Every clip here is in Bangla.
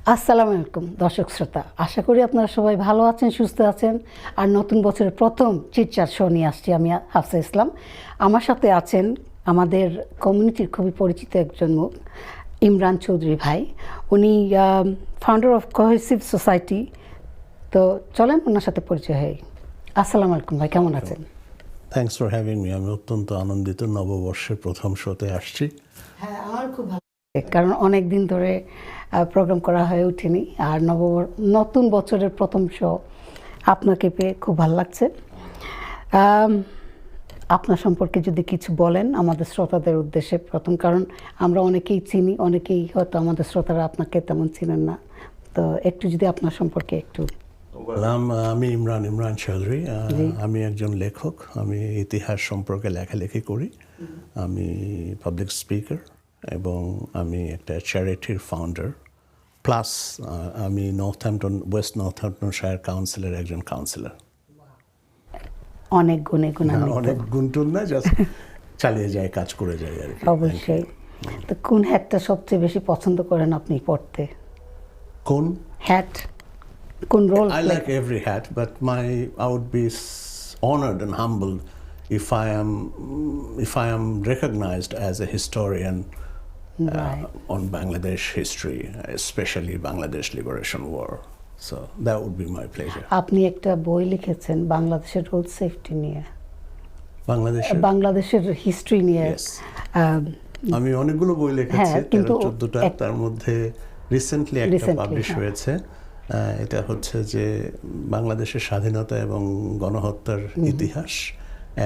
আসসালামু আলাইকুম দর্শক শ্রোতা, আশা করি আপনারা সবাই ভালো আছেন, সুস্থ আছেন। আর নতুন বছরের প্রথম চিটচাট শো নিয়ে আসছি আমি, হাফসা ইসলাম। আমার সাথে আছেন আমাদের কমিউনিটির খুবই পরিচিত একজন মুখ, ইমরান চৌধুরী ভাই। উনি ফাউন্ডার অফ কোহেসিভ সোসাইটি। তো চলেন ওনার সাথে পরিচয় হই। আসসালামু আলাইকুম ভাই, কেমন আছেন? Thanks for having me. আমি অত্যন্ত আনন্দিত নববর্ষের প্রথম শোতে আসছি। হ্যাঁ, আমার খুব ভালো লাগে, কারণ অনেক দিন ধরে প্রোগ্রাম করা হয়ে ওঠেনি। আর নতুন বছরের প্রথম শো আপনাকে পেয়ে খুব ভালো লাগছে। আপনার সম্পর্কে যদি কিছু বলেন আমাদের শ্রোতাদের উদ্দেশ্যে প্রথম, কারণ আমরা অনেকেই চিনি, অনেকেই হয়তো আমাদের শ্রোতারা আপনাকে তেমন চিনেন না। তো একটু যদি আপনার সম্পর্কে একটু। আমি ইমরান চৌধুরী। আমি একজন লেখক। আমি ইতিহাস সম্পর্কে লেখালেখি করি। আমি পাবলিক স্পিকার এবং আমি একটা চ্যারিটির ফাউন্ডার। প্লাস আমি ওয়েস্ট নর্থহ্যাম্পটনশায়ার কাউন্সিলের একজন কাউন্সিলর। অনেক গুণান্বিত। অনেক গুণটুন না, জাস্ট চালিয়ে যায়, কাজ করে যায় আর কি। অবশ্যই। তো কোন হ্যাটটা সবচেয়ে বেশি পছন্দ করেন আপনি পড়তে? কোন হ্যাট, কোন role? I like every hat, but I would be honored and humbled if I am recognized as a historian on Bangladesh history, especially Bangladesh Liberation War. So that would be my pleasure. আপনি একটা বই লিখেছেন বাংলাদেশের রোড সেফটি নিয়ে, বাংলাদেশের হিস্ট্রি নিয়ে। Yes. আমি অনেকগুলো বই লিখেছি, কিন্তু 13-14টা। তার মধ্যে রিসেন্টলি একটা পাবলিশ হয়েছে। এটা হচ্ছে যে বাংলাদেশের স্বাধীনতা এবং গণহত্যার ইতিহাস,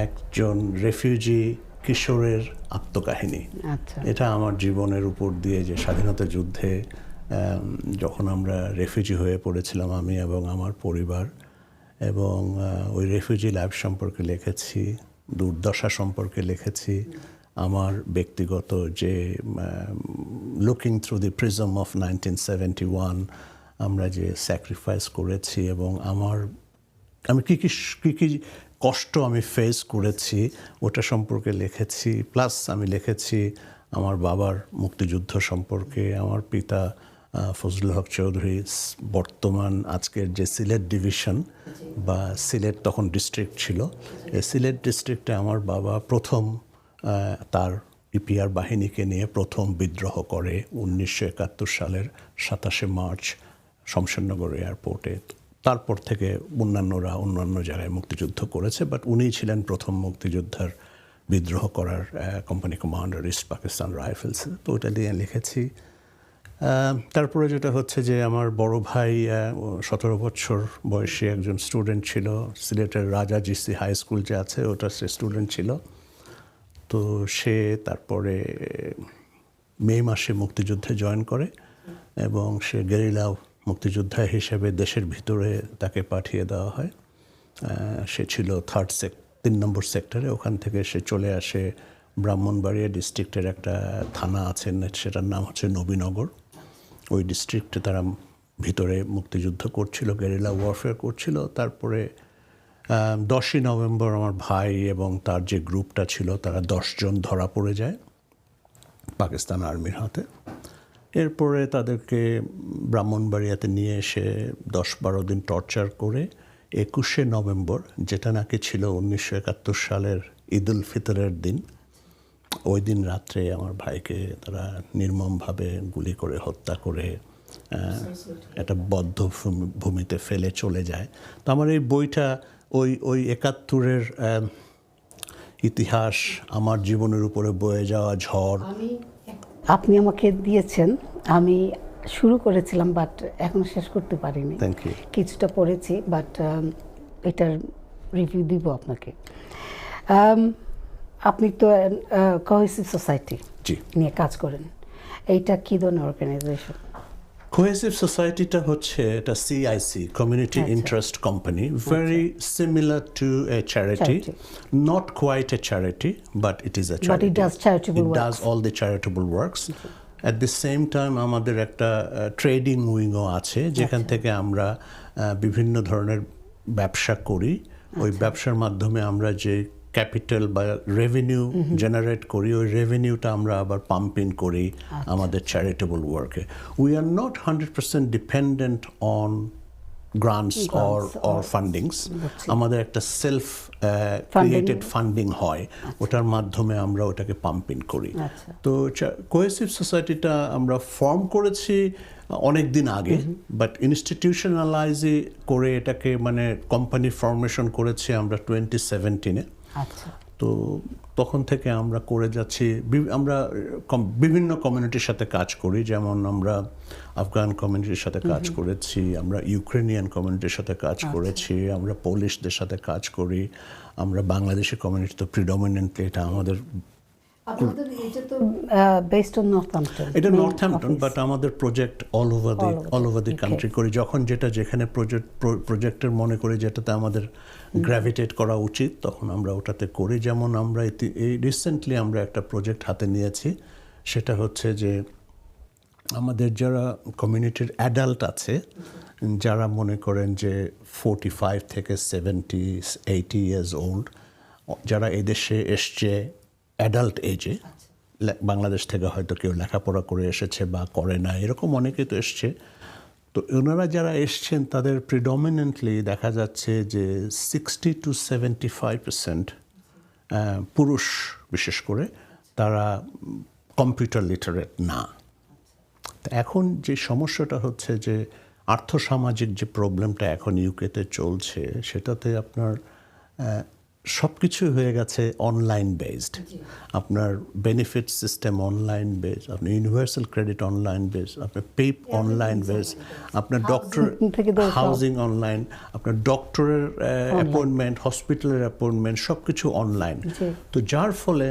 একজন রেফিউজি কিশোরের আত্মকাহিনী। এটা আমার জীবনের উপর দিয়ে, যে স্বাধীনতা যুদ্ধে যখন আমরা রেফিউজি হয়ে পড়েছিলাম আমি এবং আমার পরিবার, এবং ওই রেফিউজি লাইফ সম্পর্কে লিখেছি, দুর্দশা সম্পর্কে লিখেছি, আমার ব্যক্তিগত যে looking through the prism of 1971 আমরা যে স্যাক্রিফাইস করেছি, এবং আমি কী কী কষ্ট আমি ফেস করেছি ওটা সম্পর্কে লিখেছি। প্লাস আমি লিখেছি আমার বাবার মুক্তিযুদ্ধ সম্পর্কে। আমার পিতা ফজলুল হক চৌধুরী বর্তমান আজকের যে সিলেট ডিভিশন বা সিলেট তখন ডিস্ট্রিক্ট ছিল, এই সিলেট ডিস্ট্রিক্টে আমার বাবা প্রথম তার ইপিআর বাহিনীকে নিয়ে প্রথম বিদ্রোহ করে 1971 সালের 27শে মার্চ শমশেরনগর এয়ারপোর্টে। তারপর থেকে অন্যান্য জায়গায় মুক্তিযুদ্ধ করেছে, বাট উনিই ছিলেন প্রথম মুক্তিযোদ্ধার বিদ্রোহ করার company commander east Pakistan rifles. তো ওটা দিয়ে লিখেছি। তারপরে যেটা হচ্ছে যে আমার বড় ভাই 17 বছর বয়সী একজন স্টুডেন্ট ছিল, সিলেটের রাজা জিসি হাই স্কুল যে আছে ওটা সে স্টুডেন্ট ছিল। তো সে তারপরে মে মাসে মুক্তিযুদ্ধে জয়েন করে এবং সে গেরিলা মুক্তিযোদ্ধা হিসেবে দেশের ভিতরে তাকে পাঠিয়ে দেওয়া হয়। সে ছিল 3 নম্বর সেক্টরে। ওখান থেকে সে চলে আসে ব্রাহ্মণবাড়িয়া ডিস্ট্রিক্টের একটা থানা আছে, সেটার নাম হচ্ছে নবীনগর। ওই ডিস্ট্রিক্টে তারা ভিতরে মুক্তিযুদ্ধ করছিল, গেরিলা ওয়ারফেয়ার করছিল। তারপরে 10ই নভেম্বর আমার ভাই এবং তার যে গ্রুপটা ছিল তারা 10 জন ধরা পড়ে যায় পাকিস্তান আর্মির হাতে। এরপরে তাদেরকে ব্রাহ্মণবাড়িয়াতে নিয়ে এসে 10-12 দিন টর্চার করে 21শে নভেম্বর, যেটা নাকি ছিল 1971 সালের ঈদ উল ফিতরের দিন, ওই দিন রাত্রে আমার ভাইকে তারা নির্মমভাবে গুলি করে হত্যা করে একটা বদ্ধ ভূমিতে ফেলে চলে যায়। তো আমার এই বইটা ওই 71-এর ইতিহাস, আমার জীবনের উপরে বয়ে যাওয়া ঝড়। আপনি আমাকে দিয়েছেন, আমি শুরু করেছিলাম বাট এখনো শেষ করতে পারিনি। কিছুটা পড়েছি, বাট এটার রিভিউ দিব আপনাকে। আপনি তো কোহেসিভ সোসাইটি নিয়ে কাজ করেন, এইটা কী ধরনের অর্গানাইজেশন? কোহেসিভ সোসাইটিটা হচ্ছে এটা CIC, community interest company, very similar to a charity, not quite a charity, but it is a charity. It does all the charitable works. At the same time আমাদের একটা ট্রেডিং উইংও আছে, যেখান থেকে আমরা বিভিন্ন ধরনের ব্যবসা করি। ওই ব্যবসার মাধ্যমে আমরা যে ক্যাপিটাল বা রেভিনিউ জেনারেট করি, ওই রেভিনিউটা আমরা আবার পাম্প ইন করি আমাদের চ্যারিটেবল ওয়ার্কে। We are not 100% dependent on grants or fundings. আমাদের একটা সেলফ ক্রিয়েটেড ফান্ডিং হয়, ওটার মাধ্যমে আমরা ওটাকে পাম্প ইন করি। তো কোহেসিভ সোসাইটিটা আমরা ফর্ম করেছি অনেক দিন আগে, বাট ইনস্টিটিউশনালাইজে করে এটাকে মানে কোম্পানি ফর্মেশন করেছি আমরা 2017-এ। তো তখন থেকে আমরা করে যাচ্ছি। আমরা বিভিন্ন কমিউনিটির সাথে কাজ করি, যেমন আমরা আফগান কমিউনিটির সাথে কাজ করেছি, আমরা ইউক্রেনিয়ান কমিউনিটির সাথে কাজ করেছি, আমরা পোলিশদের সাথে কাজ করি, আমরা বাংলাদেশি কমিউনিটি তো প্রিডমিনেন্টলি এটা আমাদের। এটা নর্থহ্যাম্পটন, বাট আমাদের project all over the country করি। যখন যেটা যেখানে প্রজেক্টের মনে করি যেটাতে আমাদের গ্র্যাভিটেট করা উচিত, তখন আমরা ওটাতে করি। যেমন আমরা এই রিসেন্টলি আমরা একটা প্রজেক্ট হাতে নিয়েছি, সেটা হচ্ছে যে আমাদের যারা কমিউনিটির অ্যাডাল্ট আছে, যারা মনে করেন যে 45 থেকে 70-80 ইয়ার্স ওল্ড, যারা এদেশে এসছে অ্যাডাল্ট এজে, বাংলাদেশ থেকে হয়তো কেউ লেখাপড়া করে এসেছে বা করে না, এরকম অনেকেই তো এসছে। তো ওনারা যারা এসছেন তাদের প্রিডমিনেন্টলি দেখা যাচ্ছে যে 60-75% পুরুষ বিশেষ করে, তারা কম্পিউটার লিটারেট না। এখন যে সমস্যাটা হচ্ছে যে আর্থসামাজিক যে প্রবলেমটা এখন ইউকেতে চলছে, সেটাতে আপনার সব কিছু হয়ে গেছে অনলাইন বেসড। আপনার বেনিফিট সিস্টেম অনলাইন বেসড, আপনার ইউনিভার্সাল ক্রেডিট অনলাইন বেসড, আপনার পেপ অনলাইন বেসড, আপনার ডক্টর হাউজিং অনলাইন, আপনার ডক্টরের অ্যাপয়েন্টমেন্ট, হসপিটালের অ্যাপয়েন্টমেন্ট, সব কিছু অনলাইন। তো যার ফলে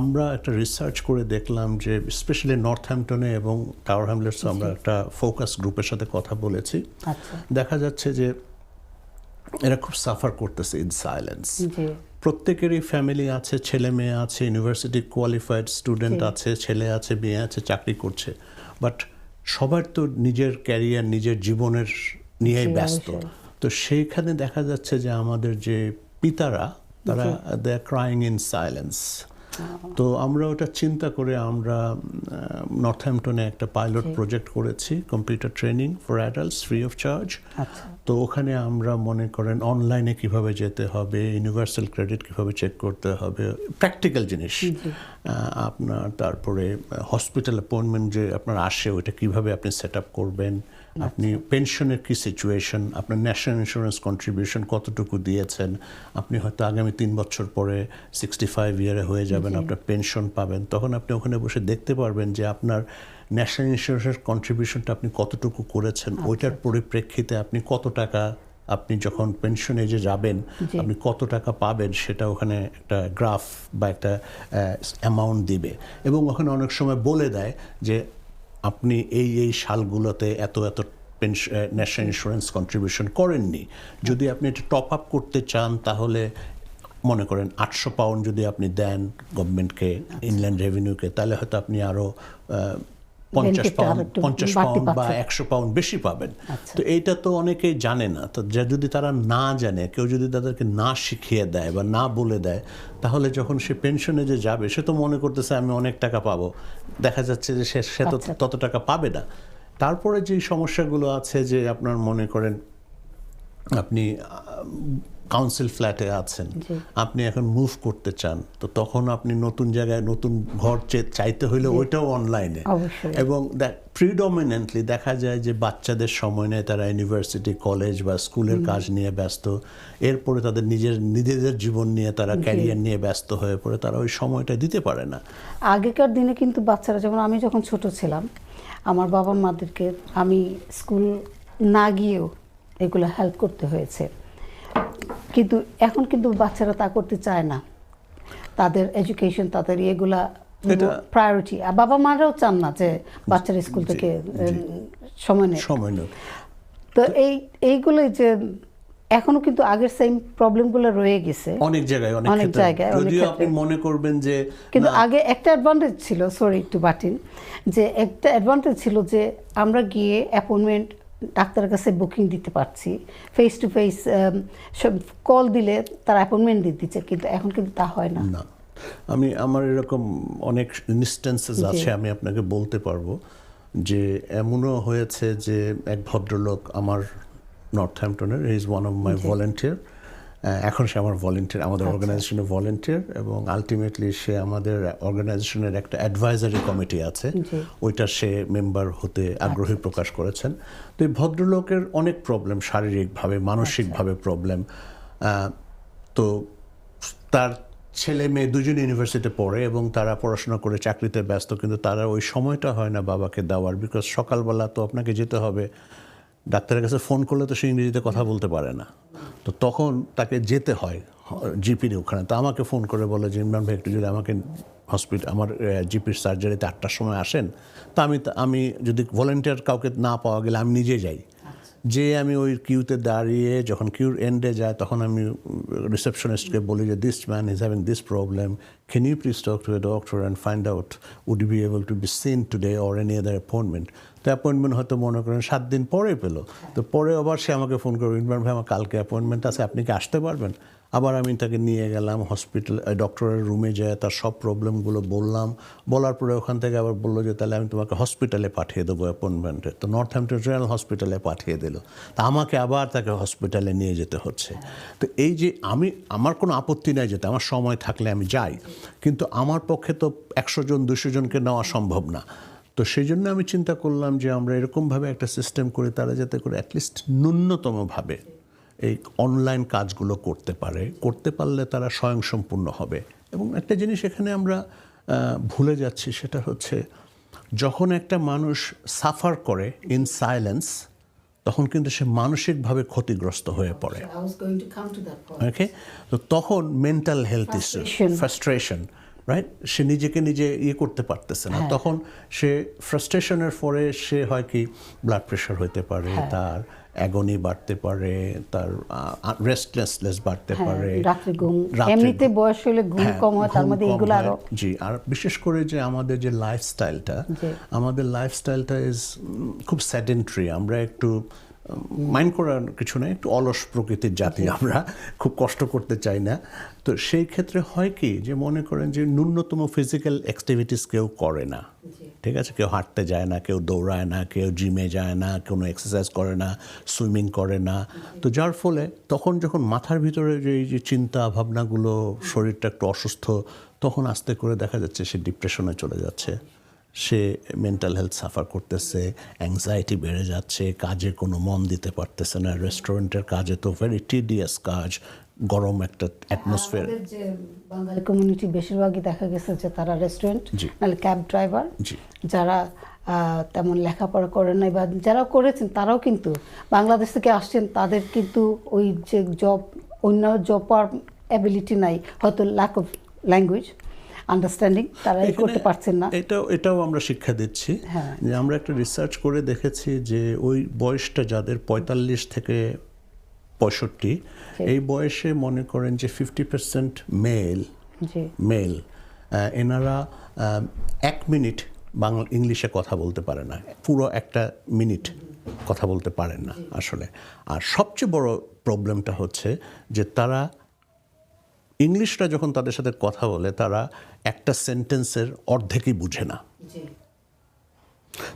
আমরা একটা রিসার্চ করে দেখলাম যে স্পেশালি নর্থহ্যাম্পটনে এবং টাওয়ার হ্যামলেটসে আমরা একটা ফোকাস গ্রুপের সাথে কথা বলেছি। দেখা যাচ্ছে যে এরা খুব সাফার করতেছে ইন সাইলেন্স। প্রত্যেকেরই ফ্যামিলি আছে, ছেলে মেয়ে আছে, ইউনিভার্সিটি কোয়ালিফাইড স্টুডেন্ট আছে, ছেলে আছে, মেয়ে আছে, চাকরি করছে, বাট সবার তো নিজের ক্যারিয়ার, নিজের জীবনের নিয়েই ব্যস্ত। তো সেইখানে দেখা যাচ্ছে যে আমাদের যে পিতারা, তারা they are crying in silence. তো আমরা ওটা চিন্তা করে আমরা নর্থহ্যাম্পটনে একটা পাইলট প্রজেক্ট করেছি, computer training for adults free of charge. তো ওখানে আমরা মনে করেন অনলাইনে কিভাবে যেতে হবে, ইউনিভার্সাল ক্রেডিট কিভাবে চেক করতে হবে, প্র্যাকটিক্যাল জিনিস আপনার, তারপরে হসপিটাল অ্যাপয়েন্টমেন্ট যে আপনার আসে ওইটা কিভাবে আপনি সেট আপ করবেন, আপনি পেনশনের কি সিচুয়েশন, আপনার ন্যাশনাল ইন্স্যুরেন্স কন্ট্রিবিউশন কতটুকু দিয়েছেন, আপনি হয়তো আগামী 3 বছর পরে 65 ইয়ারে হয়ে যাবেন, আপনার পেনশন পাবেন, তখন আপনি ওখানে বসে দেখতে পারবেন যে আপনার ন্যাশনাল ইন্স্যুরেন্সের কন্ট্রিবিউশনটা আপনি কতটুকু করেছেন, ওইটার পরিপ্রেক্ষিতে আপনি কত টাকা, আপনি যখন পেনশন এজে যাবেন আপনি কত টাকা পাবেন, সেটা ওখানে একটা গ্রাফ বা একটা অ্যামাউন্ট দিবে। এবং ওখানে অনেক সময় বলে দেয় যে আপনি এই সালগুলোতে এত পেনশন ন্যাশনাল ইন্স্যুরেন্স কন্ট্রিবিউশন করেননি, যদি আপনি এটা টপ আপ করতে চান তাহলে মনে করেন 800 পাউন্ড যদি আপনি দেন গভর্নমেন্টকে, ইনল্যান্ড রেভিনিউকে, তাহলে হয়তো আপনি আরও 50 পাউন্ড বা 100 পাউন্ড বেশি পাবেন। তো এইটা তো অনেকেই জানে না। তো যদি তারা না জানে, কেউ যদি তাদেরকে না শিখিয়ে দেয় বা না বলে দেয়, তাহলে যখন সে পেনশনে যে যাবে সে তো মনে করতেছে আমি অনেক টাকা পাবো, দেখা যাচ্ছে যে সে তো তত টাকা পাবে না। তারপরে যে সমস্যাগুলো আছে যে আপনার মনে করেন আপনি কাউন্সিল ফ্ল্যাটে আছেন, আপনি এখন মুভ করতে চান, তো তখন আপনি নতুন জায়গায় নতুন ঘর চাইতে হইলে ওইটাও অনলাইনে। এবং প্রিডমিনেন্টলি দেখা যায় যে বাচ্চাদের সময় নেয়, তারা ইউনিভার্সিটি, কলেজ বা স্কুলের কাজ নিয়ে ব্যস্ত, এরপরে তাদের নিজেদের জীবন নিয়ে, তারা ক্যারিয়ার নিয়ে ব্যস্ত হয়ে পড়ে, তারা ওই সময়টা দিতে পারে না। আগেকার দিনে কিন্তু বাচ্চারা, যেমন আমি যখন ছোট ছিলাম, আমার বাবা মাদেরকে আমি স্কুল না গিয়েও এগুলো হেল্প করতে হয়েছে, কিন্তু এখন কিন্তু বাচ্চারা তা করতে চায় না। তাদের এডুকেশন, তাদের এগুলা প্রায়োরিটি, আর বাবা মারাও চান না যে বাচ্চারা স্কুল থেকে সময় নেয়। তো এইগুলোই যে এখনো কিন্তু আগের সেম প্রবলেমগুলো রয়ে গেছে অনেক জায়গায়। যদিও আপনি মনে করবেন যে কিন্তু আগে একটা অ্যাডভান্টেজ ছিল, সরি একটু বাটিন, যে একটা অ্যাডভান্টেজ ছিল যে আমরা গিয়ে অ্যাপয়েন্টমেন্ট ডাক্তারের কাছে বুকিং দিতে পারছি, ফেস টু ফেস সব কল দিলে তার অ্যাপয়েন্টমেন্ট দিয়ে দিচ্ছে, কিন্তু এখন কিন্তু তা হয় না। না, আমার এরকম অনেক ইনস্ট্যান্সেস আছে, আমি আপনাকে বলতে পারবো যে এমনও হয়েছে যে এক ভদ্রলোক আমার নর্থহ্যাম্পটনের, he is one of my volunteer, এখন সে আমার ভলেন্টিয়ার, আমাদের অর্গানাইজেশনের ভলেন্টিয়ার, এবং আলটিমেটলি সে আমাদের অর্গানাইজেশনের একটা অ্যাডভাইজারি কমিটি আছে, ওইটা সে মেম্বার হতে আগ্রহী প্রকাশ করেছেন। তো এই ভদ্রলোকের অনেক প্রবলেম, শারীরিকভাবে মানসিকভাবে প্রবলেম। তো তার ছেলে মেয়ে দুজন ইউনিভার্সিটিতে পড়ে এবং তারা পড়াশোনা করে চাকরিতে ব্যস্ত, কিন্তু তারা ওই সময়টা হয় না বাবাকে দেওয়ার, বিকজ সকালবেলা তো আপনাকে যেতে হবে, ডাক্তারের কাছে ফোন করলে তো সে ইংরেজিতে কথা বলতে পারে না, তো তখন তাকে যেতে হয় জিপির ওখানে। তো আমাকে ফোন করে বলে যে ইমরান ভাই একটু যদি আমাকে আমার জিপির সার্জারিতে 8টার সময় আসেন। তা আমি যদি ভলেন্টিয়ার কাউকে না পাওয়া গেলে আমি নিজে যাই, যে আমি ওই কিউতে দাঁড়িয়ে যখন কিউর এন্ডে যায় তখন আমি রিসেপশনিস্টকে বলি যে this man is having this problem, can you please talk to a doctor and find out would you be able to be seen today or any other appointment. তো অ্যাপয়েন্টমেন্ট হয়তো মনে করেন 7 দিন পরে পেলো, তো পরে আবার সে আমাকে ফোন করবে, ইমরান ভাই আমার কালকে অ্যাপয়েন্টমেন্ট আছে, আপনি কি আসতে পারবেন? আবার আমি তাকে নিয়ে গেলাম হসপিটাল, ডক্টরের রুমে যেয়ে তার সব প্রবলেমগুলো বলার পরে ওখান থেকে আবার বললো যে তাহলে আমি তোমাকে হসপিটালে পাঠিয়ে দেবো অ্যাপয়েন্টমেন্টে। তো নর্থহ্যাম্পটন জেনারেল হসপিটালে পাঠিয়ে দিল, তা আমাকে আবার তাকে হসপিটালে নিয়ে যেতে হচ্ছে। তো এই যে আমার কোনো আপত্তি নাই যেতে, আমার সময় থাকলে আমি যাই, কিন্তু আমার পক্ষে তো 100 জন 200 জনকে নেওয়া সম্ভব না। তো সেই জন্য আমি চিন্তা করলাম যে আমরা এরকমভাবে একটা সিস্টেম করি, তারা যাতে করে অ্যাটলিস্ট ন্যূনতমভাবে এই অনলাইন কাজগুলো করতে পারলে তারা স্বয়ংসম্পূর্ণ হবে। এবং একটা জিনিস এখানে আমরা ভুলে যাচ্ছি, সেটা হচ্ছে যখন একটা মানুষ সাফার করে ইন সাইলেন্স, তখন কিন্তু সে মানসিকভাবে ক্ষতিগ্রস্ত হয়ে পড়ে। ওকে, তো তখন mental health issue, frustration, right, সে নিজেকে নিজে করতে পারতেছে না, তখন সে ফ্রাস্ট্রেশনের পরে সে হয় কি ব্লাড প্রেশার হতে পারে, তার অ্যাগনি বাড়তে পারে, তার রেস্টলেসনেস বাড়তে পারে, রাত্রে ঘুম, এমনিতে বয়স হলে ঘুম কম হয়, তার মধ্যে এগুলো আরো। জি, আর বিশেষ করে যে আমাদের যে লাইফস্টাইলটা ইজ খুব সেডেন্টারি, আমরা একটু মাইন্ড করার কিছু নেই, একটু অলস প্রকৃতির জাতি, আমরা খুব কষ্ট করতে চাই না। তো সেই ক্ষেত্রে হয় কি যে মনে করেন যে ন্যূনতম ফিজিক্যাল অ্যাক্টিভিটিস কেউ করে না, ঠিক আছে, কেউ হাঁটতে যায় না, কেউ দৌড়ায় না, কেউ জিমে যায় না, কোনো এক্সারসাইজ করে না, সুইমিং করে না। তো যার ফলে তখন যখন মাথার ভিতরে যে এই যে চিন্তা ভাবনাগুলো, শরীরটা একটু অসুস্থ, তখন আস্তে করে দেখা যাচ্ছে সে ডিপ্রেশনে চলে যাচ্ছে, সে মেন্টাল হেলথ সাফার করতেছে, অ্যাংজাইটি বেড়ে যাচ্ছে, কাজে কোনো মন দিতে পারতেছে না। রেস্টুরেন্টের কাজে তো ভেরি টিডিয়াস কাজ, গরম একটা অ্যাটমসফিয়ার। যে বাঙালি কমিউনিটি বেশিরভাগই দেখা গেছে যে তারা রেস্টুরেন্ট, নাহলে ক্যাব ড্রাইভার, যারা তেমন লেখাপড়া করেন নাই বা যারা করেছেন তারাও কিন্তু বাংলাদেশ থেকে আসছেন, তাদের কিন্তু ওই যে অন্য জব পাওয়ার অ্যাবিলিটি নাই, হয়তো ল্যাক অফ ল্যাঙ্গুয়েজ আন্ডারস্ট্যান্ডিং, তারা করতে পারছেন না। এটাও আমরা শিক্ষা দিচ্ছি যে আমরা একটা রিসার্চ করে দেখেছি যে ওই বয়সটা যাদের 45 থেকে 65, এই বয়সে মনে করেন যে 50% মেল, এনারা 1 মিনিট ইংলিশে কথা বলতে পারে না, পুরো 1 মিনিট কথা বলতে পারেন না আসলে। আর সবচেয়ে বড় প্রবলেমটা হচ্ছে যে তারা ইংলিশটা যখন তাদের সাথে কথা বলে, তারা একটা সেন্টেন্সের অর্ধেকই বুঝে না।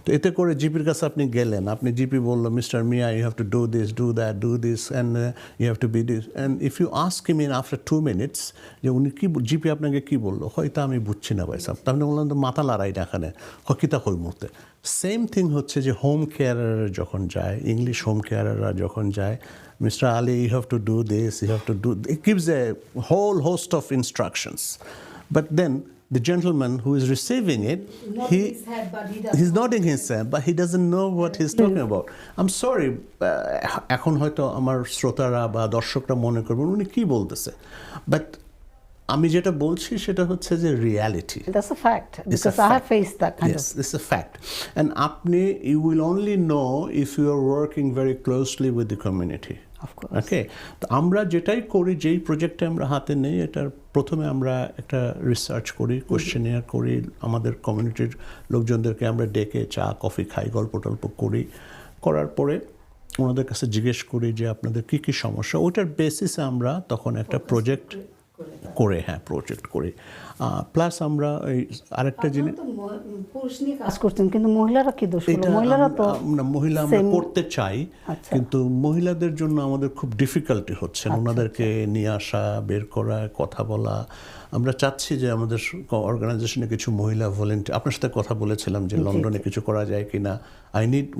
তো এতে করে জিপির কাছে আপনি গেলেন, আপনি জিপি বললো mister Miah you have to do this, do that, do this, and you have to be this, and if you ask him in after 2 minutes যে উনি জিপি আপনাকে কী বললো, হয়তো আমি বুঝছি না ভাই সাহেব, তাহলে বললাম তো মাথা লড়াই না এখানে, কিতা কই মুহূর্তে। সেম থিং হচ্ছে যে হোম কেয়ারাররা যখন যায়, ইংলিশ হোম কেয়ারাররা যখন যায়, Mr. Ali, you have to do this, you have to do... It gives a whole host of instructions. But then the gentleman who is receiving it, he's nodding his head, but he doesn't know what he's talking about. I'm sorry, এখন হয়তো আমার শ্রোতারা বা দর্শকরা মনে করবেন উনি কী বলতেছে, বাট আমি যেটা বলছি সেটা হচ্ছে যে reality. That's a fact, because I have faced that kind of... Yes, it's a fact. And you will only know if you are working very closely with the community. Of course. Okay? তো আমরা যেটাই করি, যেই প্রজেক্টে আমরা হাতে নেই, এটার প্রথমে আমরা একটা রিসার্চ করি, কোয়েশ্চেনিয়ার করি, আমাদের কমিউনিটির লোকজনদেরকে আমরা ডেকে চা কফি খাই, গল্প টল্প করার পরে ওনাদের কাছে জিজ্ঞেস করি যে আপনাদের কী কী সমস্যা, ওইটার বেসিসে আমরা তখন একটা প্রজেক্ট করি। প্লাস আমরা এই আরেকটা জিনিস, পুরুষ নিয়ে কাজ করতেন কিন্তু মহিলারা কি দোষ করলো? মহিলারা তো মহিলা আমরা করতে চাই, কিন্তু মহিলাদের জন্য আমাদের খুব ডিফিকাল্টি হচ্ছে ওনাদেরকে নিয়ে আসা, বের করা, কথা বলা। আমরা চাচ্ছি যে আমাদের অর্গানাইজেশনে কিছু মহিলা ভলেন্টিয়ার, আপনার সাথে কথা বলেছিলাম যে লন্ডনে কিছু করা যায় কিনা।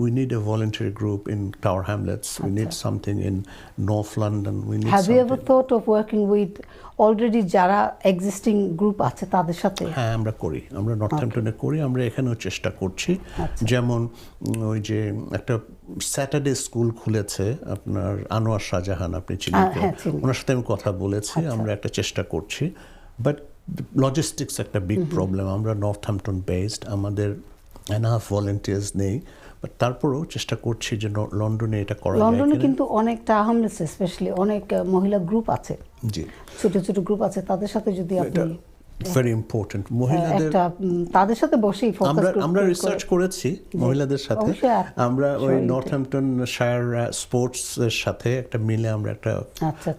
We need a voluntary group in Tower Hamlets, we need something in North London, we need have you ever thought of working with already যারা এক্সিস্টিং গ্রুপ আছে তাদের সাথে? হ্যাঁ, আমরা করি, আমরা নর্থহ্যাম্পটনে করি, আমরা এখানেও চেষ্টা করছি। যেমন ওই যে একটা স্যাটারডে স্কুল খুলেছে আপনার আনোয়ার শাহজাহান, আপনি চিনেন, ওনার সাথে আমি কথা বলেছি, আমরা একটা চেষ্টা করছি। বাট লজিস্টিক্স একটা বিগ প্রবলেম, আমরা নর্থহ্যাম্পটন বেসড, আমাদের এনাফ ভলেন্টিয়ার্স নেই, বাট তারপরেও চেষ্টা করছি যে লন্ডনে এটা করা যায়। লন্ডনে কিন্তু অনেকটা হামলেস স্পেশালি অনেক মহিলা গ্রুপ আছে, জি ছোট ছোট গ্রুপ আছে, তাদের সাথে যদি আপনি ভেরি ইম্পর্টেন্ট মহিলাদের তাদের সাথে বসেই ফোকাস আমরা রিসার্চ করেছি মহিলাদের সাথে। আমরা ওই নর্থহ্যাম্পটন শায়ার স্পোর্টস এর সাথে একটা মিলে আমরা একটা,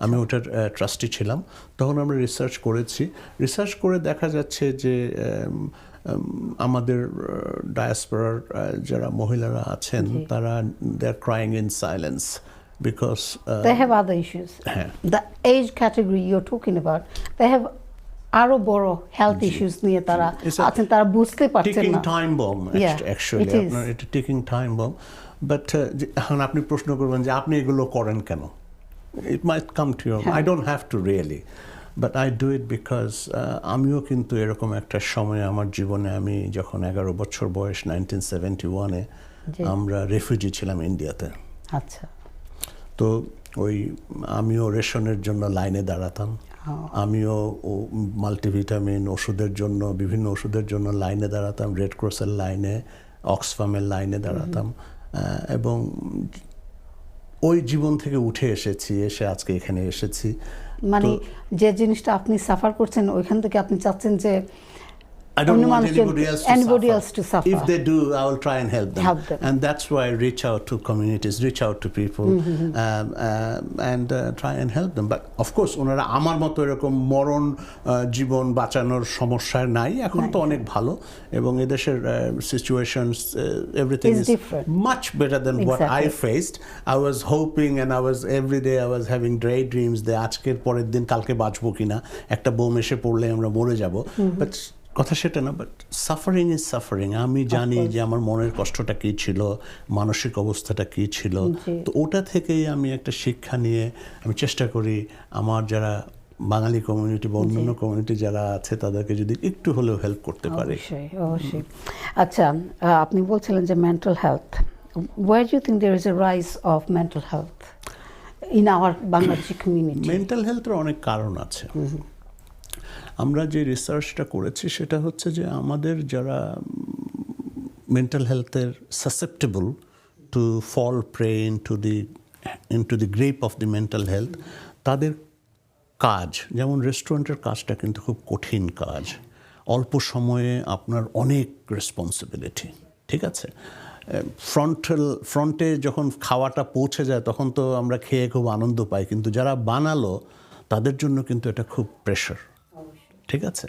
আমি ওটার ট্রাস্টি ছিলাম, তখন আমরা রিসার্চ করে দেখা যাচ্ছে যে আমাদের ডায়াসপোরার যারা মহিলারা আছেন তারা they are crying in silence because they have other issues. The age category you're talking about, they have আরো বড় হেলথ ইস্যুস নিয়ে তারা আছেন, তারা বুঝতে পারছেন না। টিকিং টাইম বম অ্যাকচুয়ালি, আপনার এটা টিকিং টাইম বম। বাট এখন আপনি প্রশ্ন করবেন যে আপনি এগুলো করেন কেন? It might come to your, I don't have to really, but I do it because আমিও কিন্তু এরকম একটা সময় আমার জীবনে, আমি যখন 11 বছর বয়স 1971-এ আমরা রেফিউজি ছিলাম ইন্ডিয়াতে। আচ্ছা, তো ওই আমিও রেশনের জন্য লাইনে দাঁড়াতাম, আমিও মাল্টিভিটামিন ওষুধের জন্য, বিভিন্ন ওষুধের জন্য লাইনে দাঁড়াতাম, রেড ক্রসের লাইনে, অক্সফামের লাইনে দাঁড়াতাম, এবং ওই জীবন থেকে উঠে এসেছি, এসে আজকে এখানে এসেছি। মানে যে জিনিসটা আপনি সাফার করছেন ওইখান থেকে আপনি চাচ্ছেন যে I don't want anybody else to suffer. If they do, I will try and help them. And that's why I reach out to communities, reach out to people, and try and help them. But of course, ওনারা আমার মতো এরকম মরণ জীবন বাঁচানোর সমস্যায় নাই, এখন তো অনেক ভালো, এবং এদেশের situations, everything is much better than what I faced. I was hoping, and every day I was having daydreams that আজকের পরের দিন কালকে বাঁচবো কিনা, একটা বোম এসে পড়লে আমরা মরে যাব। But কথা সেটা না, বাট সাফারিং ইজ সাফারিং। আমি জানি যে আমার মনের কষ্টটা কী ছিল, মানসিক অবস্থাটা কী ছিল, তো ওটা থেকেই আমি একটা শিক্ষা নিয়ে আমি চেষ্টা করি আমার যারা বাঙালি কমিউনিটি বা অন্যান্য কমিউনিটি যারা আছে তাদেরকে যদি একটু হলেও হেল্প করতে পারি। অবশ্যই। আচ্ছা, আপনি বলছিলেন যে mental health, or do you think there is a rise of mental health in our Bangladeshi community? Mental হেলথের অনেক কারণ আছে। আমরা যে রিসার্চটা করেছি সেটা হচ্ছে যে আমাদের যারা মেন্টাল হেলথের susceptible to fall prey into the grip of the mental health, তাদের কাজ, যেমন রেস্টুরেন্টের কাজটা কিন্তু খুব কঠিন কাজ, অল্প সময়ে আপনার অনেক রেসপন্সিবিলিটি, ঠিক আছে? ফ্রন্টে যখন খাওয়াটা পৌঁছে যায় তখন তো আমরা খেয়ে খুব আনন্দ পাই, কিন্তু যারা বানালো তাদের জন্য কিন্তু এটা খুব প্রেশার, ঠিক আছে?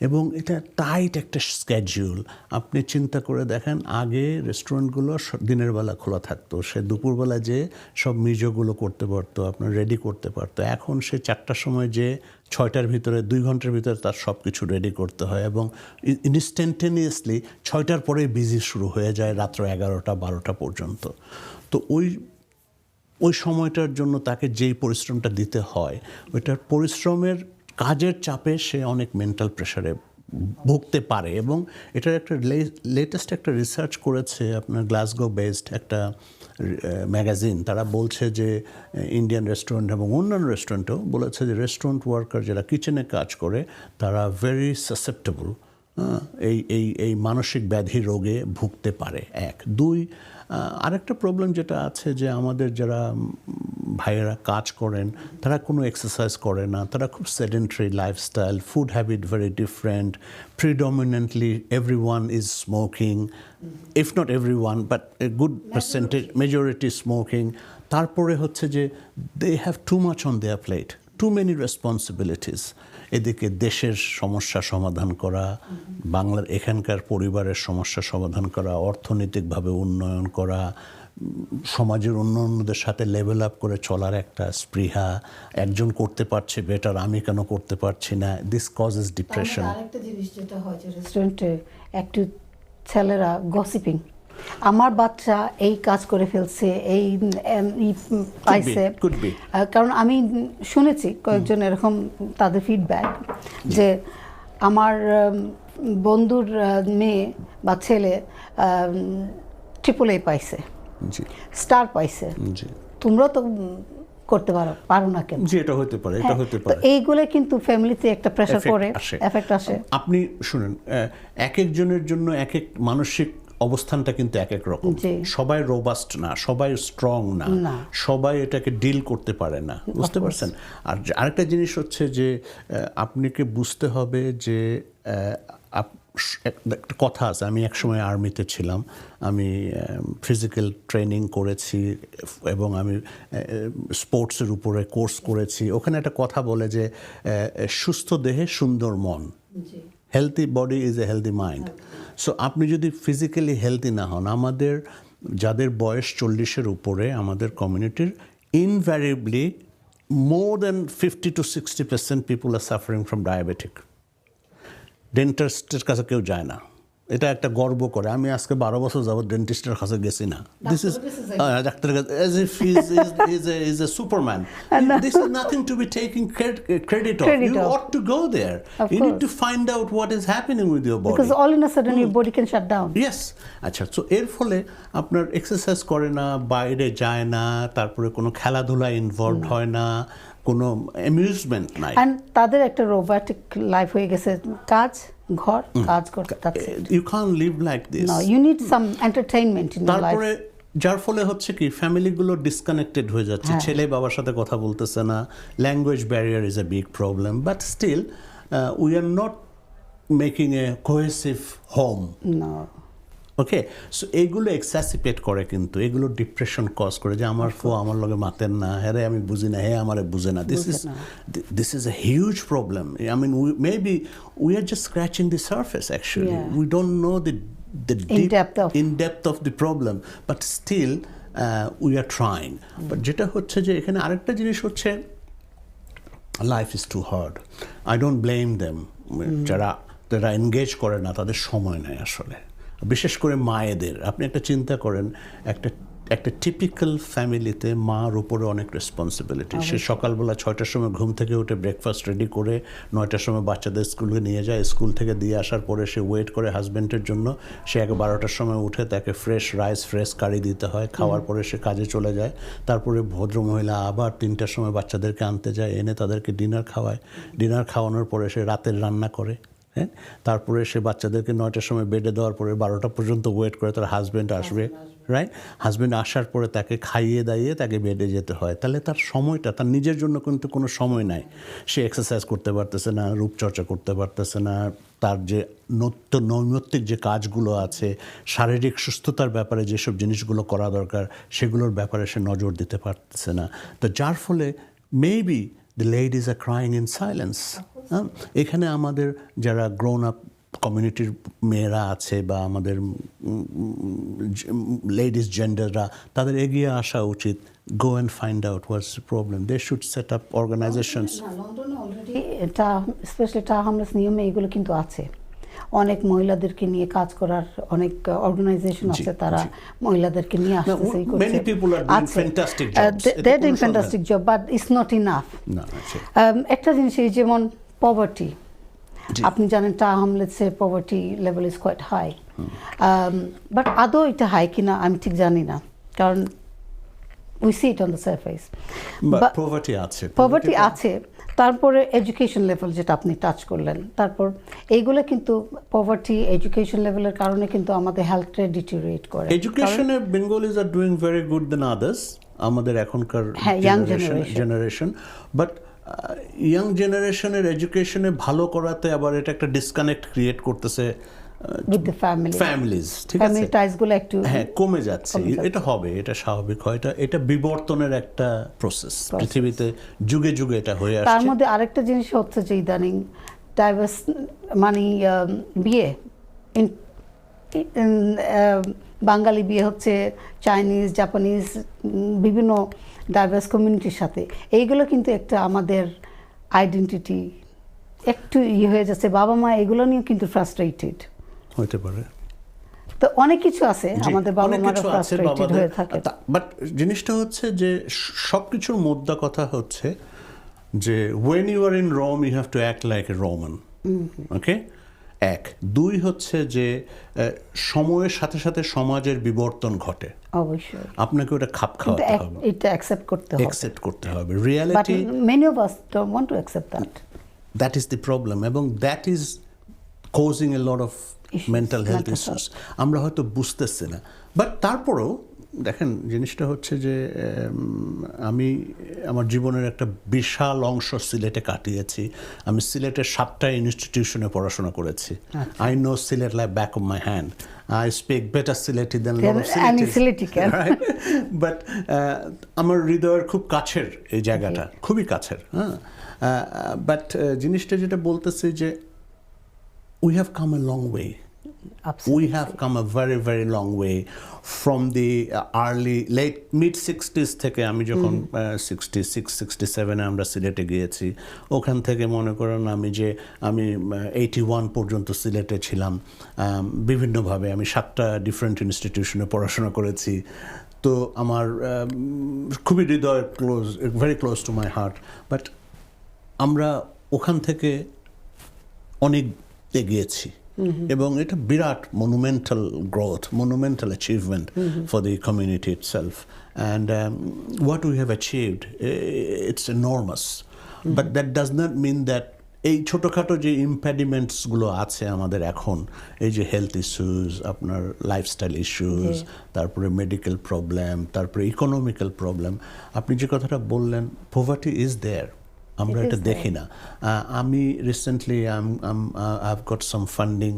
এবং এটা টাইট একটা স্কেডিউল। আপনি চিন্তা করে দেখেন, আগে রেস্টুরেন্টগুলো দিনের বেলা খোলা থাকতো, সে দুপুরবেলা যে সব মিজোগুলো করতে পারতো, আপনার রেডি করতে পারতো। এখন সে 4টার সময় যে 6টার ভিতরে 2 ঘন্টার ভিতরে তার সব কিছু রেডি করতে হয়, এবং ইনস্ট্যান্টেনিয়াসলি 6টার পরে বিজি শুরু হয়ে যায় রাত্র 11টা 12টা পর্যন্ত। তো ওই সময়টার জন্য তাকে যেই পরিশ্রমটা দিতে হয়, ওইটার পরিশ্রমের কাজের চাপে সে অনেক মেন্টাল প্রেশারে ভুগতে পারে। এবং এটার একটা লেটেস্ট একটা রিসার্চ করেছে আপনার গ্লাসগো বেসড একটা ম্যাগাজিন, তারা বলছে যে ইন্ডিয়ান রেস্টুরেন্ট এবং অন্যান্য রেস্টুরেন্টেও বলেছে যে রেস্টুরেন্ট ওয়ার্কার যারা কিচেনে কাজ করে তারা ভেরি সাসেপ্টেবল এই এই এই মানসিক ব্যাধি রোগে ভুগতে পারে। এক, দুই, আরেকটা প্রবলেম যেটা আছে যে আমাদের যারা ভাইয়েরা কাজ করেন তারা কোনো এক্সারসাইজ করে না, তারা খুব sedentary lifestyle, food habit very different, predominantly everyone is smoking, if not everyone but a good percentage majority smoking. তারপরে হচ্ছে যে they have too much on their plate, too many responsibilities. এদিকে দেশের সমস্যা সমাধান করা, বাংলার এখানকার পরিবারের সমস্যা সমাধান করা, অর্থনৈতিকভাবে উন্নয়ন করা, সমাজের অন্যান্যদের সাথে লেভেল আপ করে চলার একটা স্পৃহা, একজন করতে পারছে বেটার, আমি কেন করতে পারছি না, দিস কজেস ডিপ্রেশন। আরেকটা জিনিস যেটা হয় যে রেস্টুরেন্টে একটু ছেলেরা গসিপিং, আমার বাচ্চা এই কাজ করে ফেলছে, এই পাইছে, কারণ আমি শুনেছি কয়েকজন এরকম তাদের ফিডব্যাক যে আমার বন্ধুর মেয়ে বা ছেলে ট্রিপল-A পাইছে, স্টার পাইছে, তোমরা তো করতে পারো না কেন? জি, এটা হতে পারে, এটা হতে পারে। এইগুলো কিন্তু ফ্যামিলিতে একটা প্রেসার পড়ে, এফেক্ট আসে। আপনি শুনেন, এক একজনের জন্য এক এক মানসিক অবস্থানটা কিন্তু এক এক রকম। সবাই রোবাস্ট না, সবাই স্ট্রং না, সবাই এটাকে ডিল করতে পারে না, বুঝতে পারছেন? আর আরেকটা জিনিস হচ্ছে যে আপনাকে বুঝতে হবে যে একটা কথা আছে, আমি একসময় আর্মিতে ছিলাম, আমি ফিজিক্যাল ট্রেনিং করেছি এবং আমি স্পোর্টসের উপরে কোর্স করেছি। ওখানে একটা কথা বলে যে সুস্থ দেহে সুন্দর মন, healthy body is a healthy mind. So আপনি যদি ফিজিক্যালি হেলদি না হন, আমাদের যাদের বয়স 40-এর উপরে আমাদের কমিউনিটির ইনভ্যারিয়েবলি more than 50 to 60% people are suffering from diabetic. ডেন্টিস্টের কাছে কেউ যায় না, এটা একটা গর্ব করে। আমি আজকে 12 বছর যাবত ডেন্টিস্টের কাছে গেছি না। দিস ইজ ডাক্তারের কাছে as if is a superman. This is nothing to be taking credit of. You ought to go there. You need to find out what is happening with your body. Because all in a sudden your body can shut down. Yes. আচ্ছা, সো এর ফলে আপনার এক্সারসাইজ করে না, বাইরে যায় না, তারপরে কোনো খেলাধুলায় ইনভলভ হয় না, কোনো অ্যামিউজমেন্ট নাই, and তাদের একটা রোবোটিক লাইফ হয়ে গেছে, কাজ ঘর কাজ করতে থাকছে। You can live like this. No, you need some entertainment in your life. তারপরে যার ফলে হচ্ছে কি ফ্যামিলিগুলো ডিসকানেক্টেড হয়ে যাচ্ছে, ছেলে বাবার সাথে কথা বলতেছে না, language barrier is a big problem, but still we are not making a cohesive home. No, okay, so এইগুলো এক্সাসিপেট করে, কিন্তু এগুলো ডিপ্রেশন কজ করে যে আমার ফো আমার লগে মাতেন না, হ্যাঁ আমি বুঝি না, হ্যাঁ আমারে বুঝে না। This is a huge problem. I mean maybe we are just scratching the surface actually, we don't know the in depth of the problem, but still we are trying. But যেটা হচ্ছে যে এখানে আরেকটা জিনিস হচ্ছে life is too hard. I don't blame them, যারা এনগেজ করে না তাদের সময় নেই আসলে, বিশেষ করে মায়েদের। আপনি একটা চিন্তা করেন, একটা টিপিক্যাল ফ্যামিলিতে মার উপরে অনেক রেসপন্সিবিলিটি। সে সকালবেলা 6টার সময় ঘুম থেকে উঠে ব্রেকফাস্ট রেডি করে 9টার সময় বাচ্চাদের স্কুলে নিয়ে যায়, স্কুল থেকে দিয়ে আসার পরে সে ওয়েট করে হাজব্যান্ডের জন্য, সে 12টার সময় উঠে তাকে ফ্রেশ রাইস ফ্রেশ কারি দিতে হয়, খাওয়ার পরে সে কাজে চলে যায়। তারপরে ভদ্রমহিলা আবার 3টার সময় বাচ্চাদেরকে আনতে যায়, এনে তাদেরকে ডিনার খাওয়ায়, ডিনার খাওয়ানোর পরে সে রাতের রান্না করে, হ্যাঁ, তারপরে সে বাচ্চাদেরকে 9টার সময় বেডে দেওয়ার পরে 12টা পর্যন্ত ওয়েট করে তার হাজব্যান্ড আসবে, রাইট? হাজব্যান্ড আসার পরে তাকে খাইয়ে দাইয়ে তাকে বেডে যেতে হয়। তাহলে তার সময়টা, তার নিজের জন্য কিন্তু কোনো সময় নাই। সে এক্সারসাইজ করতে পারতেছে না, রূপচর্চা করতে পারতেছে না, তার যে নৈমিত্তিক যে কাজগুলো আছে, শারীরিক সুস্থতার ব্যাপারে যেসব জিনিসগুলো করা দরকার সেগুলোর ব্যাপারে সে নজর দিতে পারতেছে না। তো যার ফলে maybe the ladies are crying in silence. এখানে আমাদের যারা গ্রোন আপ কমিউনিটির মেয়েরা আছে বা আমাদের লেডিস জেন্ডাররা, তাদের এগিয়ে আসা উচিত। go and find out what's the problem. They should set up organizations. লন্ডনে অলরেডি এটা স্পেশালি টাহামলেস নিয়মে এগুলো কিন্তু আছে। অনেক মহিলাদেরকে নিয়ে কাজ করার অনেক অর্গানাইজেশন আছে, তারা মহিলাদেরকে নিয়ে আসতেছে, এই করছে। Many people are doing fantastic jobs. They're doing fantastic job, but it's not enough. No, একটা জিনিস এই যেমন পভার্টি, আপনি জানেন টাহামলেসের poverty level is quite high, but আদৌ এটা হাই কিনা আমি ঠিক জানি না, কারণ we see it on the surface. But poverty আছে, poverty আছে, তারপরে এডুকেশন লেভেল যেটা আপনি টাচ করলেন, তারপর এইগুলো কিন্তু পভার্টি এডুকেশন লেভেলের কারণে কিন্তু আমাদের হেলথটা ডিটেরিয়েট করে। এডুকেশনে Bengalis are doing very good than others, আমাদের এখনকার জেনারেশন। বাট ইয়াং জেনারেশনের এডুকেশনে ভালো করাতে আবার এটা একটা ডিসকানেক্ট ক্রিয়েট করতেছে উইথ দ্য ফ্যামিলিজ, ঠিক আছে, ফ্যামিলি টাইজগুলো একটু কমে যাচ্ছে। এটা হবে, এটা স্বাভাবিক হয়, এটা বিবর্তনের একটা প্রসেস, পৃথিবীতে যুগে যুগে এটা হয়ে আসছে। তার মধ্যে আরেকটা জিনিস হচ্ছে যে ইদানিং ডাইভার্স মানে বিয়ে, বাঙালি বিয়ে হচ্ছে চাইনিজ, জাপানিজ, বিভিন্ন ডাইভার্স কমিউনিটির সাথে। এইগুলো কিন্তু একটা আমাদের আইডেন্টিটি একটু হয়ে যাচ্ছে, বাবা মা এগুলো নিয়ে কিন্তু ফ্রাস্ট্রেটেড হতে পারে। তো অনেক কিছু আছে আমাদের বাবা মারা ফ্রাস্ট্রেটেড হয়ে থাকে। বাট জিনিসটা হচ্ছে যে সবকিছুর মোদ্দা কথা হচ্ছে যে when you are in Rome you have to act like a Roman, ওকে? এক, দুই হচ্ছে যে সময়ের সাথে সাথে সমাজের বিবর্তন ঘটে, অবশ্যই আপনাকে ওটা খাপ খাওয়াতে হবে, এটা অ্যাকসেপ্ট করতে হবে। Reality, but many of us don't want to accept that is the problem, এবং that is causing a lot of mental health issues. আমরা হয়তো বুঝতেছি না, বাট তারপরেও দেখেন জিনিসটা হচ্ছে যে আমি আমার জীবনের একটা বিশাল অংশ সিলেটে কাটিয়েছি। আমি সিলেটের 7টা ইনস্টিটিউশনে পড়াশোনা করেছি। I know Sylhet like back of my hand. I speak better Sylheti than a lot of Sylhetis, right? But আমার হৃদয়ের খুব কাছের এই জায়গাটা, খুবই কাছের, হ্যাঁ। বাট জিনিসটা যেটা বলতেছি যে we have come a long way. Absolutely. We have come a very, very long way from the mid-60s থেকে। আমি যখন 66, 67-এ আমরা সিলেটে গিয়েছি, ওখান থেকে মনে করেন আমি 81 পর্যন্ত সিলেটে ছিলাম বিভিন্নভাবে। আমি 7টা ডিফারেন্ট ইনস্টিটিউশনে পড়াশোনা করেছি। তো আমার খুবই হৃদয় very close to my heart. But আমরা ওখান থেকে অনেক এগিয়েছি, এবং এটা বিরাট monumental growth, monumental achievement for the community itself, and what we have achieved, it's enormous, but that does not mean that এই ছোটোখাটো যে ইম্প্যাডিমেন্টসগুলো আছে আমাদের এখন, এই যে হেলথ ইস্যুস, আপনার লাইফস্টাইল ইস্যুস, তারপরে মেডিকেল প্রবলেম, তারপরে ইকোনমিক্যাল প্রবলেম, আপনি যে কথাটা বললেন, পভার্টি ইজ দেয়ার, আমরা এটা দেখি না। আমি recently I've got some funding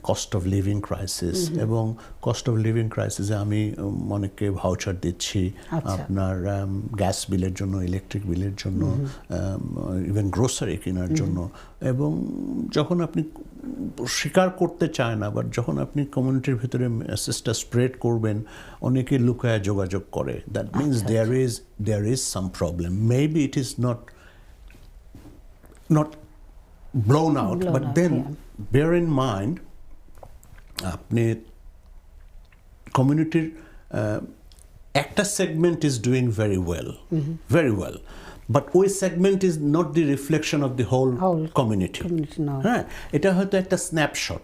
cost of living crisis, এবং কস্ট অফ লিভিং ক্রাইসিসে আমি অনেককে ভাউচার দিচ্ছি আপনার গ্যাস বিলের জন্য, ইলেকট্রিক বিলের জন্য, ইভেন গ্রোসারি কেনার জন্য। এবং যখন আপনি স্বীকার করতে চায় না, বাট যখন আপনি কমিউনিটির ভিতরে মেসেজটা স্প্রেড করবেন, অনেকে লুকায় যোগাযোগ করে। That means there is some problem. Maybe it is not blown out, but then bear in mind আপনি কমিউনিটির একটা segment is doing very well, but ওই segment is not the reflection of the whole community. হ্যাঁ, এটা হয়তো একটা স্ন্যাপশট,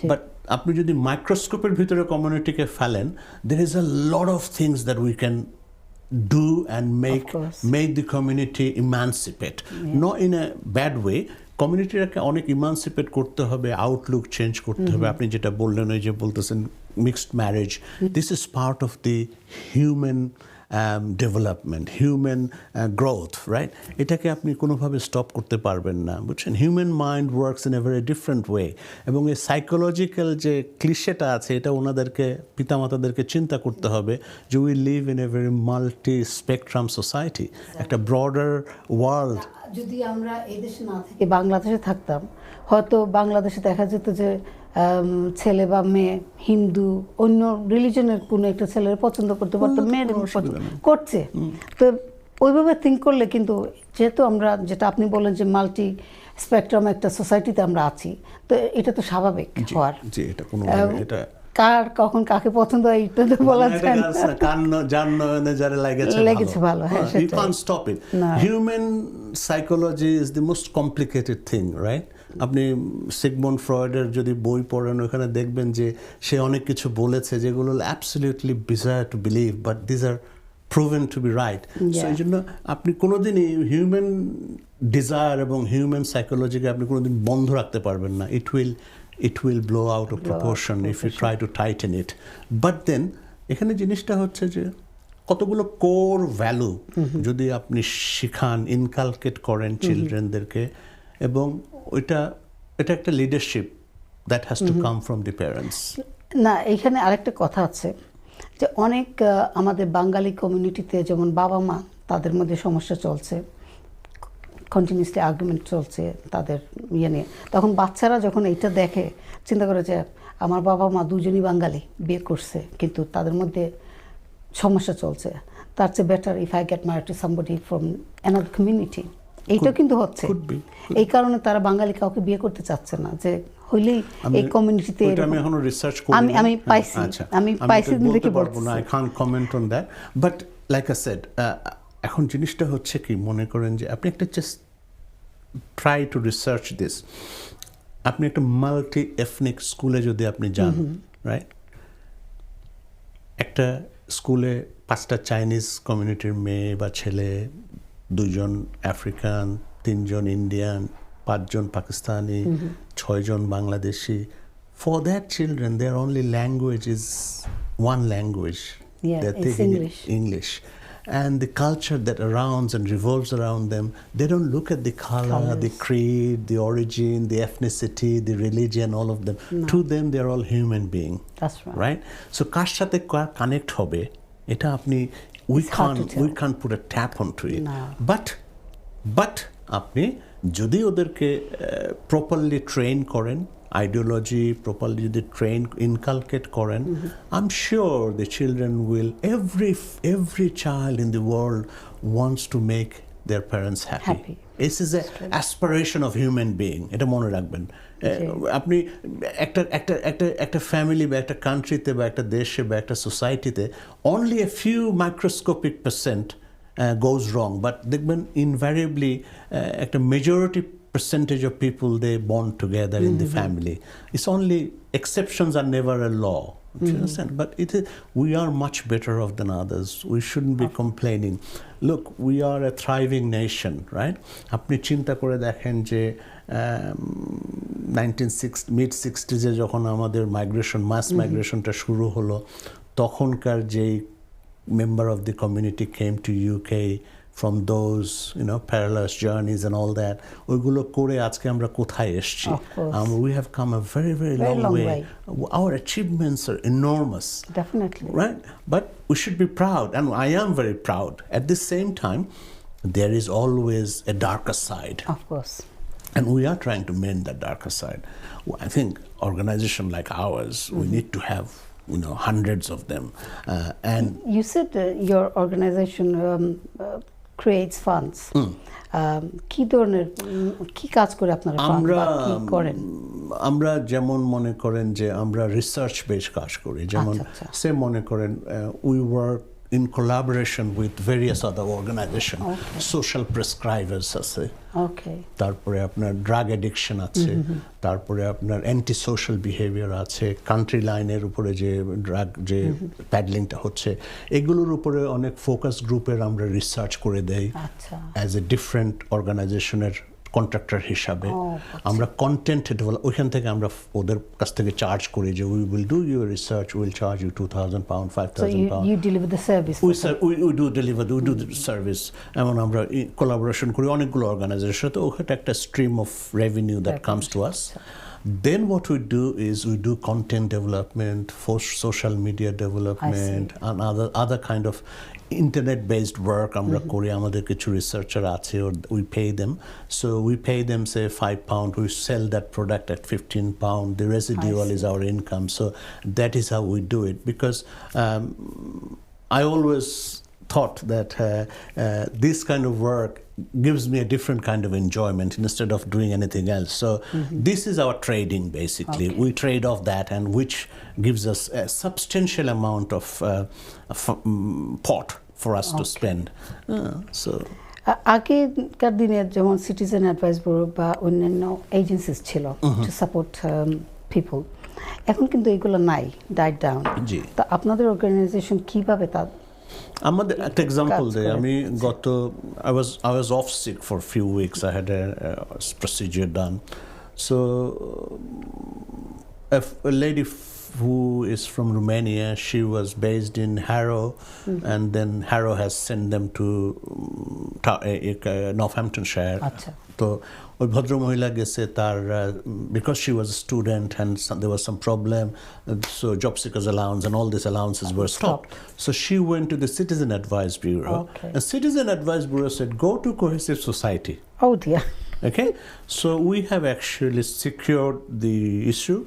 বাট আপনি যদি মাইক্রোস্কোপের ভিতরে কমিউনিটিকে ফেলেন, there is a lot of things that we can do and make the community emancipate, not in a bad way. কমিউনিটিটাকে অনেক ইমানসিপেট করতে হবে, আউটলুক চেঞ্জ করতে হবে। আপনি যেটা বললেন, ওই যে বলতেছেন mixed marriage, this is part of the human development, human growth, right? এটাকে আপনি কোনোভাবে স্টপ করতে পারবেন না, বুঝছেন? Human mind works in a very different way, এবং এই সাইকোলজিক্যাল যে ক্লিশেটা আছে, এটা ওনাদেরকে, পিতামাতাদেরকে চিন্তা করতে হবে যে we live in a very multi spectrum society, একটা ব্রডার ওয়ার্ল্ড। যদি আমরা এই দেশে না থেকে বাংলাদেশে থাকতাম, হয়তো বাংলাদেশে দেখা যেত যে ছেলে বা মেয়ে হিন্দু, অন্য রিলিজনের কোনো একটা ছেলের পছন্দ করতে পারতো, মেয়ের করছে। তো ওইভাবে থিঙ্ক করলে কিন্তু, যেহেতু আমরা, যেটা আপনি বলেন যে মাল্টি স্পেকট্রাম একটা সোসাইটিতে আমরা আছি, তো এটা তো স্বাভাবিক হওয়ার। এটা কার কখন কাকে পছন্দ হয় এটা তো বলা যায় না। লেগেছে ভালো, হ্যাঁ, you can't stop it. Human psychology is the most complicated thing, right? আপনি সিগমন্ড ফ্রয়েডের যদি বই পড়েন, ওখানে দেখবেন যে সে অনেক কিছু বলেছে যেগুলো absolutely bizarre to believe, but these are proven to be right. So Yeah. এই জন্য আপনি কোনোদিনই হিউম্যান ডিজায়ার এবং হিউম্যান সাইকোলজিকে আপনি কোনোদিন বন্ধ রাখতে পারবেন না। It will blow out of proportion if you try to tighten it. But then এখানে জিনিসটা হচ্ছে যে কতগুলো কোর ভ্যালু যদি আপনি শিখান, ইনকালকেট করেন চিলড্রেনদেরকে, এবং এটা একটা leadership that has to come from the parents. না, এখানে আরেকটা কথা আছে যে অনেক আমাদের বাঙালি কমিউনিটিতে যেমন বাবা মা তাদের মধ্যে সমস্যা চলছে, কন্টিনিউসলি আর্গুমেন্ট চলছে তাদের ইয়ে নিয়ে, তখন বাচ্চারা যখন এইটা দেখে চিন্তা করে যে আমার বাবা মা দুজনই বাঙালি, বিয়ে করছে কিন্তু তাদের মধ্যে সমস্যা চলছে, তার চেয়ে better if I get married to somebody from another community. এইটা কিন্তু হচ্ছে, এই কারণে তারা বাঙালি কাউকে বিয়ে করতে চাচ্ছে না, যে হইলেই এই কমিউনিটিতে। আমি এখনো রিসার্চ করি, আমি পাইছি দেখে বলবো না, I can't comment on that, but like I said, এখন জিনিসটা হচ্ছে কি, মনে করেন যে আপনি একটা just try to research this, আপনি একটা মাল্টি এথনিক স্কুলে যদি আপনি যান, রাইট, একটা স্কুলে 5টা চাইনিজ কমিউনিটির মেয়ে বা ছেলে, 2জন আফ্রিকান, 3জন ইন্ডিয়ান, 5জন পাকিস্তানি, 6জন Bangladeshi. For that children, their only language is one language. Yeah, They're it's taking English. English. And the culture that surrounds and revolves around them, they don't look at the color, the creed, the origin, the ethnicity, the religion, all of them. No. To them, they're all human beings. That's right. Right? So কার সাথে কার কানেক্ট হবে এটা আপনি It's hard to tell. we can't put a tap onto it. No. But আপনি যদি ওদেরকে প্রপারলি ট্রেন করেন, আইডিওলজি প্রপারলি যদি ট্রেন ইনকালকেট করেন, I'm sure the children will, every child in the world wants to make their parents happy. This is an aspiration of human being. এটা মনে রাখবেন। আপনি একটা ফ্যামিলি বা একটা কান্ট্রিতে বা একটা দেশে বা একটা সোসাইটিতে only a few microscopic percent goes wrong, but দেখবেন invariably একটা majority percentage of people, they bond together in the family. It's only exceptions are never a law. Do you understand? But we are much better off than others. We shouldn't be complaining. Look, we are a thriving nation, right? আপনি চিন্তা করে দেখেন যে mid-60s যখন আমাদের মাইগ্রেশন, মাস মাইগ্রেশনটা শুরু হলো, তখনকার যেই member of the community came to UK from those, perilous journeys and all that, ওইগুলো করে আজকে আমরা কোথায় এসেছি? We have come a very, very long way. Our achievements are enormous. Definitely. Right? But we should be proud, and I am very proud. At the same time, there is always a darker side. Of course. And we are trying to mend that darker side. I think organization like ours, we need to have hundreds of them. And you said your organization creates funds. কি ধরনের কি কাজ করে আপনারা ফান্ড কি করেন? আমরা যেমন মনে করেন যে আমরা রিসার্চ বেস কাজ করি, যেমন সে মনে করেন we work in collaboration with various other organizations. Social prescribers আছে, তারপরে আপনার ড্রাগ অ্যাডিকশন আছে, তারপরে আপনার অ্যান্টি সোশ্যাল বিহেভিয়ার আছে, কান্ট্রি লাইনের উপরে যে ড্রাগ যে প্যাডলিংটা হচ্ছে, এগুলোর উপরে অনেক ফোকাস গ্রুপের আমরা রিসার্চ করে দেই অ্যাজ এ ডিফারেন্ট অর্গানাইজেশনের কন্ট্রাক্টর হিসাবে। আমরা কন্টেন্ট ডেভেলপ, ওইখান থেকে আমরা ওদের কাছ থেকে চার্জ করি যে we will do your research, will charge you £2,000, £5,000. You deliver the service. We do deliver, we do the service. এমন আমরা কোলাবোরেশন করি অনেকগুলো অর্গানাইজেশনের সাথে, ওখানে একটা stream of revenue that comes to us. Then what we do is we do content development, for social media development, and other kind of internet-based work. আমরা করি, আমাদের কিছু রিসার্চার আছে, we pay them. So we pay them say £5, we sell that product at £15. The residual is our income. So that is how we do it, because I always thought that this kind of work gives me a different kind of enjoyment instead of doing anything else. So this is our trading, basically. We trade off that, and which gives us a substantial amount of pot for us to spend. So আগেকার দিনে যেমন সিটিজেন অ্যাডভাইস ব্যুরো বা অন্যান্য এজেন্সিস ছিল টু সাপোর্ট পিপল, এখন কিন্তু এগুলো নাই, ডাইড ডাউন। তো আপনাদের অর্গানাইজেশন কিভাবে তা আমাদের একটা এক্সাম্পল কাজ দেই, করে। আমি গত I was off sick for a few weeks. I had a procedure done. So a lady who is from Romania, she was based in Harrow, and then Harrow has sent them to Northamptonshire. আচ্ছা। তো ওই ভদ্রমহিলা গেছে তার because she was a student and there was some problem, so job seekers allowance and all these allowances were stopped. So she went to the Citizen Advice Bureau. Okay. And Citizen Advice Bureau said, go to Cohesive Society. Oh dear. Okay, so we have actually secured the issue,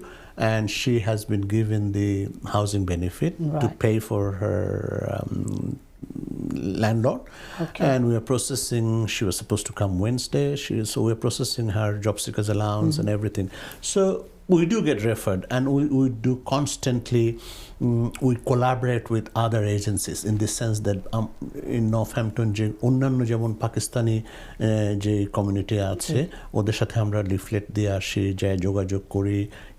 and she has been given the housing benefit to Right. pay for her landlord. Okay. And we are processing, she was supposed to come Wednesday, so we're processing her job seekers allowance and everything. So we do get referred, and we do constantly, we collaborate with other agencies in the sense that in Northampton যে অন্যান্য যেমন পাকিস্তানি যে কমিউনিটি আছে ওদের সাথে আমরা লিফলেট দিয়ে আসি, যায় যোগাযোগ করি,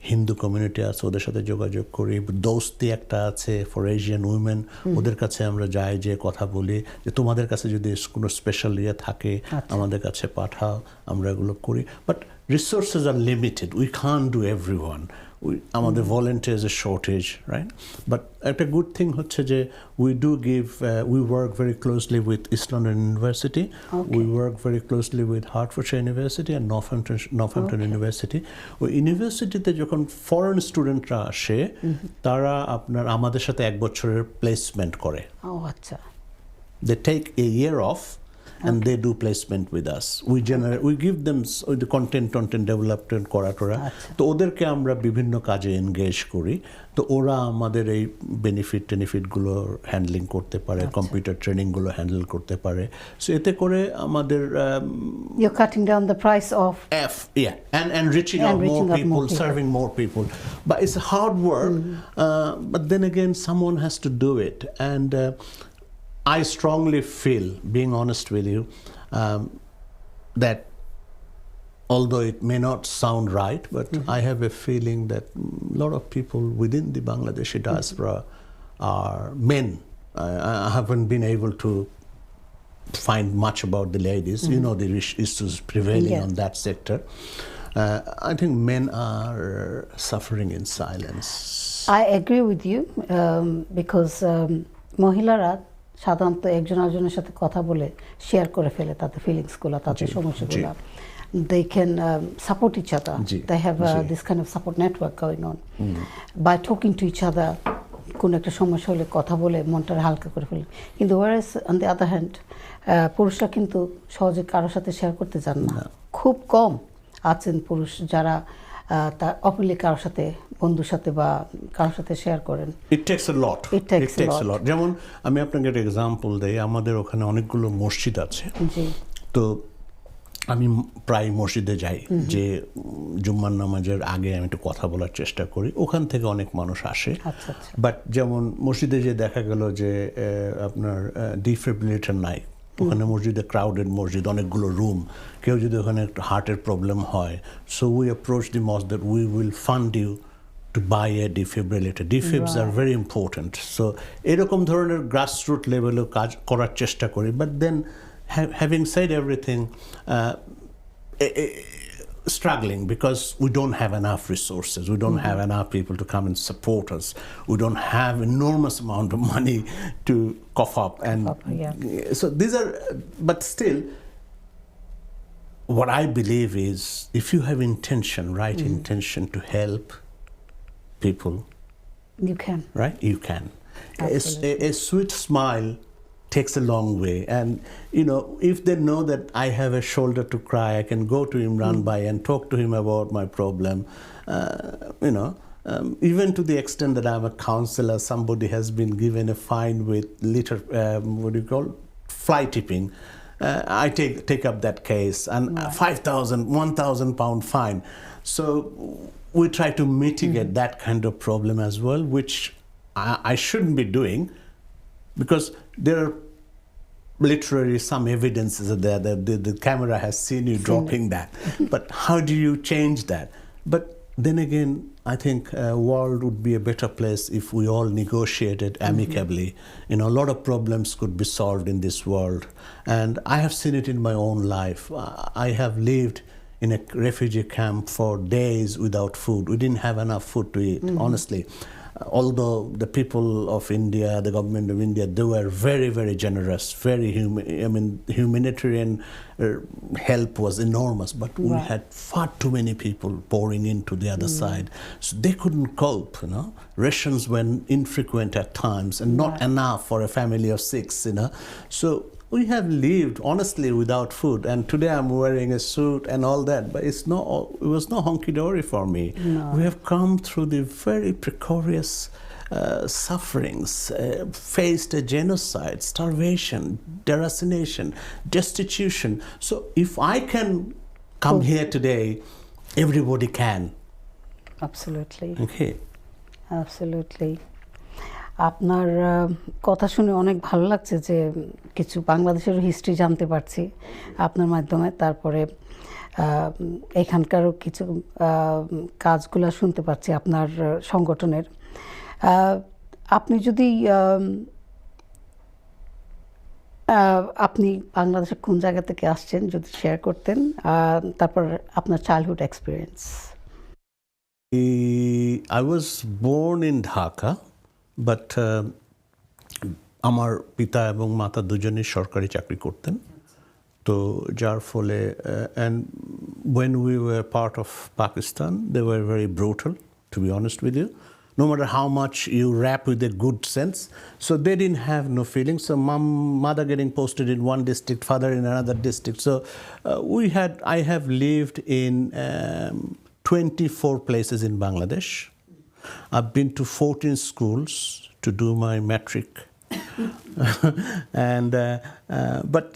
হিন্দু কমিউনিটি আছে ওদের সাথে যোগাযোগ করি, দোস্তি একটা আছে ফর এশিয়ান উইমেন, ওদের কাছে আমরা যাই, যে কথা বলি যে তোমাদের কাছে যদি কোনো স্পেশাল ইয়ে থাকে আমাদের কাছে পাঠাও, আমরা এগুলো করি। But resources are limited. We can't do everyone. আমাদের volunteers a shortage, right? But একটা good thing হচ্ছে যে we do give, we work very closely with East London University. Okay. We work very closely with Hertfordshire University and Northampton University. ওই ইউনিভার্সিটিতে যখন ফরেন স্টুডেন্টরা আসে তারা আপনার আমাদের সাথে 1 বছরের প্লেসমেন্ট করে। ও আচ্ছা। They take a year off and they do placement with us. We give them the content development করাটোরা, তো ওদেরকে আমরা বিভিন্ন কাজে এনগেজ করি, তো ওরা আমাদের এই বেনিফিটগুলো হ্যান্ডলিং করতে পারে, কম্পিউটার ট্রেনিংগুলো হ্যান্ডেল করতে পারে। সো এতে করে আমাদের You're cutting down the price of and reaching out more people, serving more people. But it's hard work, but then again someone has to do it, and I strongly feel, being honest with you, that although it may not sound right, but I have a feeling that a lot of people within the Bangladeshi diaspora are men. I haven't been able to find much about the ladies. You know, the issues prevailing on that sector. I think men are suffering in silence. I agree with you, because মহিলারা সাধারণত একজন আরেকজনের সাথে কথা বলে শেয়ার করে ফেলে তাদের ফিলিংসগুলো, তাদের সমস্যাগুলো। They can support each other. They have this kind of support network going on. By talking to each other, কোন একটা সমস্যা হলে কথা বলে মনটা হালকা করে ফেলে। কিন্তু whereas on the other hand, পুরুষরা কিন্তু সহজে কারোর সাথে শেয়ার করতে চান না। খুব কম আছেন পুরুষ যারা তার অপরলি কারোর সাথে, বন্ধুর সাথে বা কারোর সাথে শেয়ার করেন। It takes a lot. It takes a lot. যেমন আমি আপনাকে একটা এক্সাম্পল দেই, আমাদের ওখানে অনেকগুলো মসজিদ আছে। তো আমি প্রায় মসজিদে যাই, যে জুম্মার নামাজের আগে আমি একটু কথা বলার চেষ্টা করি, ওখান থেকে অনেক মানুষ আসে। বাট যেমন মসজিদে যে দেখা গেল যে আপনার ডিফিব্রিলেটর নাই, ওখানে মসজিদে ক্রাউডেড মসজিদ, অনেকগুলো রুম, কেউ যদি ওখানে একটু হার্টের প্রবলেম হয়, সো উই অ্যাপ্রোচ দি মসজিদ that we will fund you to buy a defibrillator. Defibs are very important. So এরকম ধরনের গ্রাসরুট লেভেলে কাজ করার চেষ্টা করি। But then having said everything, struggling because we don't have enough resources. We don't have enough people to come and support us. We don't have enormous amount of money to cough up. And so these are, but still, what I believe is if you have intention, right intention to help people, you can, right? You can. A sweet smile takes a long way, and you know, if they know that I have a shoulder to cry, I can go to Imran Bhai and talk to him about my problem. You know, even to the extent that I'm a counselor, somebody has been given a fine with what do you call, fly tipping. I take up that case, and 5,000, 1,000 pound fine. So we try to mitigate that kind of problem as well, which I shouldn't be doing, because there are literally some evidences there that the camera has seen you dropping that. But how do you change that? But then again, I think world would be a better place if we all negotiated amicably. You know, a lot of problems could be solved in this world. And I have seen it in my own life. I have lived in a refugee camp for days without food. We didn't have enough food to eat, honestly. Although the people of India, the government of India, they were very, very generous, very humanitarian help was enormous, but we had far too many people pouring into the other side. So they couldn't cope, you know. Rations were infrequent at times and not enough for a family of 6, you know. So we have lived honestly without food, and today I'm wearing a suit and all that, but it was no honky-dory for me. No. We have come through the very precarious sufferings, faced a genocide, starvation, deracination, destitution. So if I can come here today, everybody can. Absolutely. Okay. Absolutely. আপনার কথা শুনে অনেক ভালো লাগছে যে কিছু বাংলাদেশের হিস্ট্রি জানতে পারছি আপনার মাধ্যমে, তারপরে এখানকারও কিছু কাজগুলো শুনতে পারছি আপনার সংগঠনের। আপনি যদি আপনি বাংলাদেশের কোন জায়গা থেকে আসছেন যদি শেয়ার করতেন, তারপর আপনার childhood experience. I was born in Dhaka, but আমার পিতা এবং মাতা দুজনেই সরকারি চাকরি করতেন, তো যার ফলে and when we were part of Pakistan they were very brutal, to be honest with you, no matter how much you rap with a good sense. So they didn't have no feelings. So mother getting posted in one district, father in another district. So I have lived in 24 places in Bangladesh. I've been to 14 schools to do my matric. And but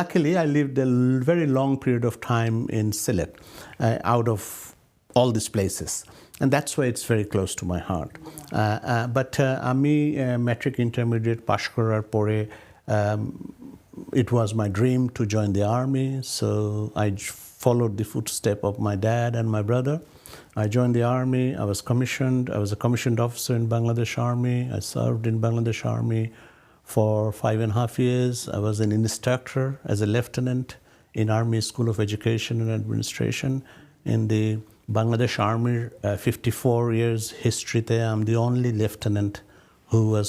luckily I lived a very long period of time in Sylhet, out of all these places, and that's why it's very close to my heart. But আমি matric intermediate pass করার পরে it was my dream to join the army, so I followed the footstep of my dad and my brother. I joined the army. I was commissioned. I was a commissioned officer in Bangladesh Army. I served in Bangladesh Army for 5.5 years. I was an instructor as a lieutenant in Army School of Education and Administration. In the Bangladesh Army 54 years history there, I'm the only lieutenant who was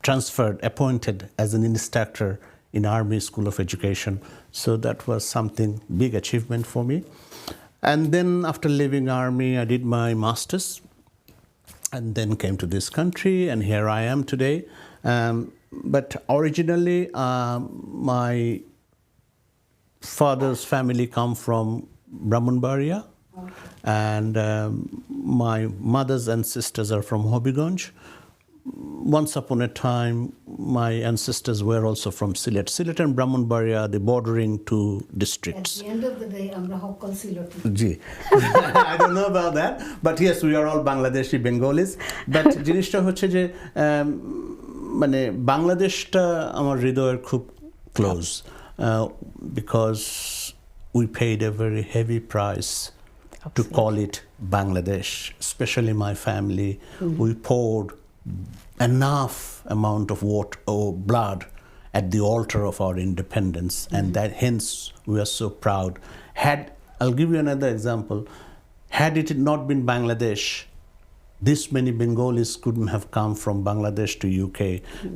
transferred, appointed as an instructor in Army School of Education. So that was something, big achievement for me. And then after leaving Army, I did my master's and then came to this country, and here I am today. But originally, my father's family come from Brahmanbaria, and my mothers and sisters are from Hobiganj. Once upon a time, my ancestors were also from Sylhet. Sylhet and Brahmanbaria are the bordering two districts. At the end of the day, আমরা সকল Sylheti. Gee. I don't know about that, but yes, we are all Bangladeshi Bengalis. But জিনিসটা হচ্ছে যে মানে বাংলাদেশটা আমার হৃদয়ের খুব close, because we paid a very heavy price to call it Bangladesh, especially my family. We poured enough amount of water or blood at the altar of our independence, and that hence we are so proud. I'll give you another example. Had it not been Bangladesh, this many Bengalis couldn't have come from Bangladesh to UK,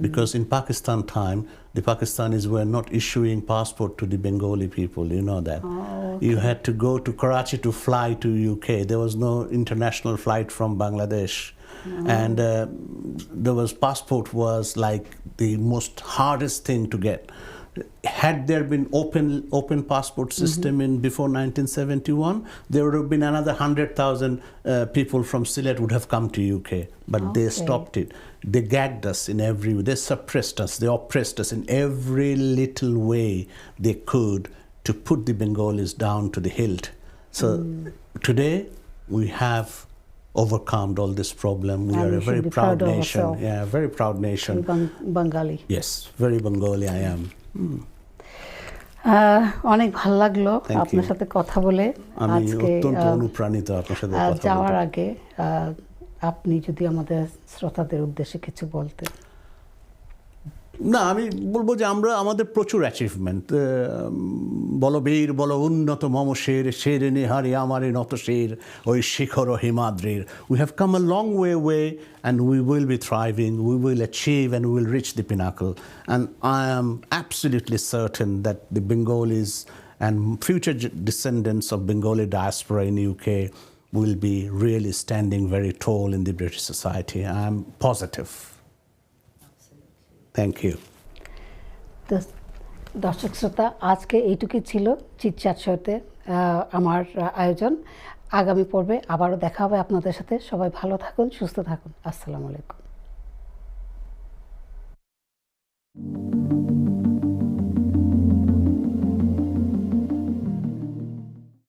because in Pakistan time, the Pakistanis were not issuing passport to the Bengali people, you know that. You had to go to Karachi to fly to UK. There was no international flight from Bangladesh. And passport was like the most hardest thing to get. Had there been open passport system in before 1971, there would have been another 100,000 people from Sylhet would have come to UK, but they stopped it. They gagged us in every way. They suppressed us. They oppressed us in every little way they could to put the Bengalis down to the hilt. So today we have overcome all this problem. We are a very proud nation. Yeah, very proud nation. Bengali. Yes, very Bengali I am. অনেক ভালো লাগলো Thank আপনার you. সাথে কথা বলে। আমি আজকে অত্যন্ত অনুপ্রাণিত আপনার সাথে কথা বলতে। যাওয়ার আগে আপনি যদি আমাদের শ্রোতাদের উদ্দেশ্যে কিছু বলতেন। না, আমি বলবো যে আমরা আমাদের প্রচুর অ্যাচিভমেন্ট, বলো বীর বলো উন্নত মম শের শেরে নিহারি আমারে নত শের ওই শিখর হিমাদ্রির। We have come a long way and we will be thriving, we will achieve and will reach the pinnacle, and I am absolutely certain that the Bengalis and future descendants of Bengali diaspora in UK will be really standing very tall in the British society. I'm positive. Thank you. তো দর্শক শ্রোতা, আজকে এইটুকুই ছিল চিটচ্যাট শোতে আমার আয়োজন। আগামী পর্বে আবারও দেখা হবে আপনাদের সাথে। সবাই ভালো থাকুন, সুস্থ থাকুন। আসসালামু আলাইকুম।